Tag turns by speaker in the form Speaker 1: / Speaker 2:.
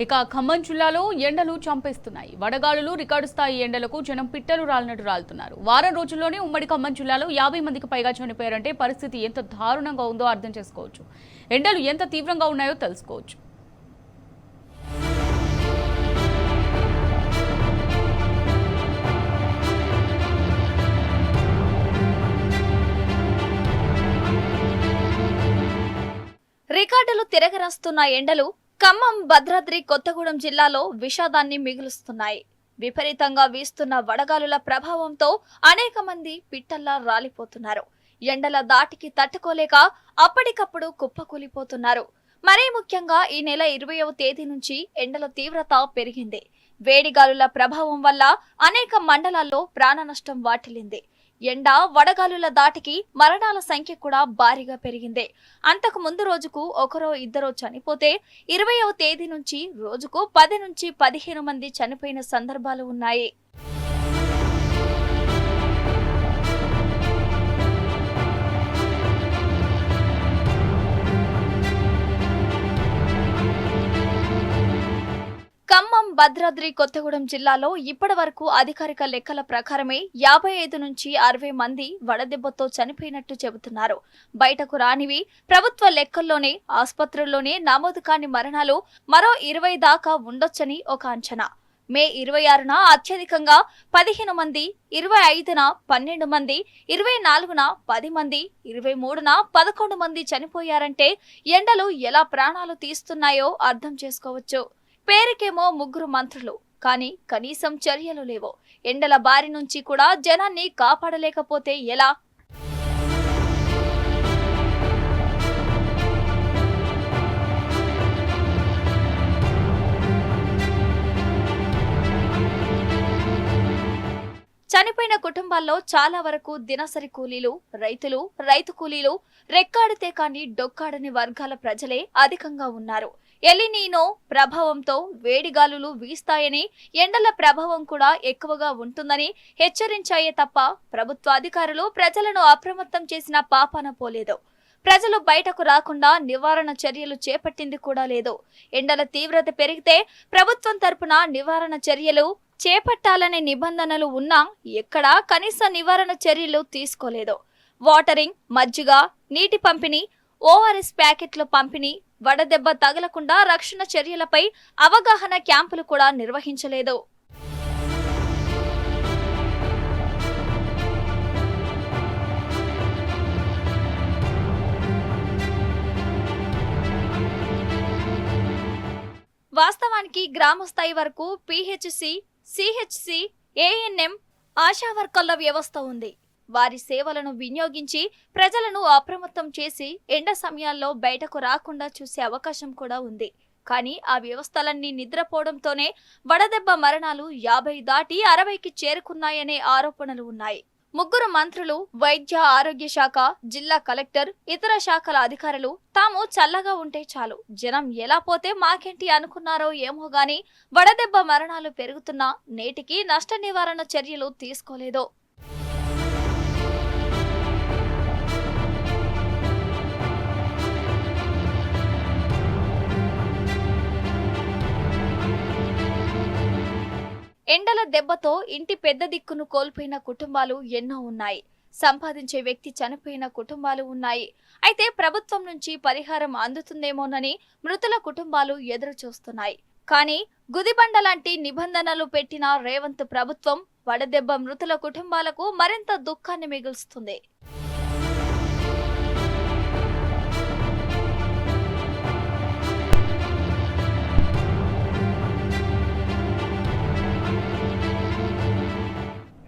Speaker 1: ఇక ఖమ్మం జిల్లాలో ఎండలు చంపేస్తున్నాయి. వడగాలులు రికార్డు స్థాయి ఎండలకు జనం పిట్టలు రాలినట్టు రాలుతున్నారు. వారం రోజుల్లోనే ఉమ్మడి ఖమ్మం జిల్లాలో 50 మందికి పైగా చనిపోయారంటే పరిస్థితి ఎంత దారుణంగా ఉందో అర్థం చేసుకోవచ్చు. ఎండలు ఎంత తీవ్రంగా ఉన్నాయో తెలుసుకోవచ్చు.
Speaker 2: రికార్డులు తిరగరాస్తున్న ఎండలు ఖమ్మం, భద్రాద్రి కొత్తగూడెం జిల్లాలో విషాదాన్ని మిగులుస్తున్నాయి. విపరీతంగా వీస్తున్న వడగాలుల ప్రభావంతో అనేక మంది పిట్టల్లా రాలిపోతున్నారు. ఎండల దాటికి తట్టుకోలేక అప్పటికప్పుడు కుప్పకూలిపోతున్నారు. మరీ ముఖ్యంగా ఈ నెల 20వ తేదీ నుంచి ఎండల తీవ్రత పెరిగింది. వేడిగాలుల ప్రభావం వల్ల అనేక మండలాల్లో ప్రాణ నష్టం వాటిల్లింది. ఎండ, వడగాలుల దాటికి మరణాల సంఖ్య కూడా భారీగా పెరిగింది. అంతకు ముందు రోజుకు ఒకరో ఇద్దరో చనిపోతే 20వ తేదీ నుంచి రోజుకు 10 నుంచి 15 మంది చనిపోయిన సందర్భాలు ఉన్నాయి. ఖమ్మం, భద్రాద్రి కొత్తగూడెం జిల్లాలో ఇప్పటి వరకు అధికారిక లెక్కల ప్రకారమే 55 నుంచి 60 మంది వడదెబ్బతో చనిపోయినట్టు చెబుతున్నారు. బయటకు రానివి ప్రభుత్వ లెక్కల్లోనే, ఆసుపత్రుల్లోనే నమోదు కాని మరణాలు మరో 20 దాకా ఉండొచ్చని ఒక అంచనా. మే 26న అత్యధికంగా 15 మంది, 25న 12 మంది, 24న 10 మంది, 23న 11 మంది చనిపోయారంటే ఎండలు ఎలా ప్రాణాలు తీస్తున్నాయో అర్థం చేసుకోవచ్చు. పేరుకేమో ముగ్గురు మంత్రులు, కానీ కనీసం చర్యలు లేవు. ఎండల బారి నుంచి కూడా జనాన్ని కాపాడలేకపోతే ఎలా? చనిపోయిన కుటుంబాల్లో చాలా వరకు దినసరి కూలీలు, రైతులు, రైతు కూలీలు, రెక్కాడితే కాని డొక్కాడని వర్గాల ప్రజలే అధికంగా ఉన్నారు. ఎలినీనో ప్రభావంతో వేడిగాలులు వీస్తాయని, ఎండల ప్రభావం కూడా ఎక్కువగా ఉంటుందని హెచ్చరించాయే తప్ప ప్రభుత్వ అధికారులు ప్రజలను అప్రమత్తం చేసిన పాపాన పోలేదు. ప్రజలు బయటకు రాకుండా నివారణ చర్యలు చేపట్టింది కూడా లేదు. ఎండల తీవ్రత పెరిగితే ప్రభుత్వం తరపున నివారణ చర్యలు చేపట్టాలనే నిబంధనలు ఉన్నా ఎక్కడా కనీస నివారణ చర్యలు తీసుకోలేదు. వాటరింగ్, మజ్జిగ, నీటి పంపిణీ, ఓఆర్ఎస్ ప్యాకెట్ల పంపిణీ, వడదెబ్బ తగలకుండా రక్షణ చర్యలపై అవగాహన క్యాంపులు కూడా నిర్వహించలేదు. వాస్తవానికి గ్రామ స్థాయి వరకు పిహెచ్సి, సిహెచ్సి, ఏఎన్ఎం, ఆశా వర్కర్ల వ్యవస్థ ఉంది. వారి సేవలను వినియోగించి ప్రజలను అప్రమత్తం చేసి ఎండ సమయాల్లో బయటకు రాకుండా చూసే అవకాశం కూడా ఉంది. కానీ ఆ వ్యవస్థలన్నీ నిద్రపోవడంతోనే వడదెబ్బ మరణాలు 50 దాటి 60కి చేరుకున్నాయనే ఆరోపణలు ఉన్నాయి. ముగ్గురు మంత్రులు, వైద్య ఆరోగ్య శాఖ, జిల్లా కలెక్టర్, ఇతర శాఖల అధికారులు తాము చల్లగా ఉంటే చాలు, జనం ఎలా పోతే మాకేంటి అనుకున్నారో ఏమో గాని వడదెబ్బ మరణాలు పెరుగుతున్నా నేటికి నష్ట నివారణ చర్యలు తీసుకోలేదు. ఎండల దెబ్బతో ఇంటి పెద్ద దిక్కును కోల్పోయిన కుటుంబాలు ఎన్నో ఉన్నాయి. సంపాదించే వ్యక్తి చనిపోయిన కుటుంబాలు ఉన్నాయి. అయితే ప్రభుత్వం నుంచి పరిహారం అందుతుందేమోనని మృతుల కుటుంబాలు ఎదురు చూస్తున్నాయి. కానీ గుదిబండ లాంటి నిబంధనలు పెట్టిన రేవంత్ ప్రభుత్వం వడదెబ్బ మృతుల కుటుంబాలకు మరింత దుఃఖాన్ని మిగులుస్తుంది.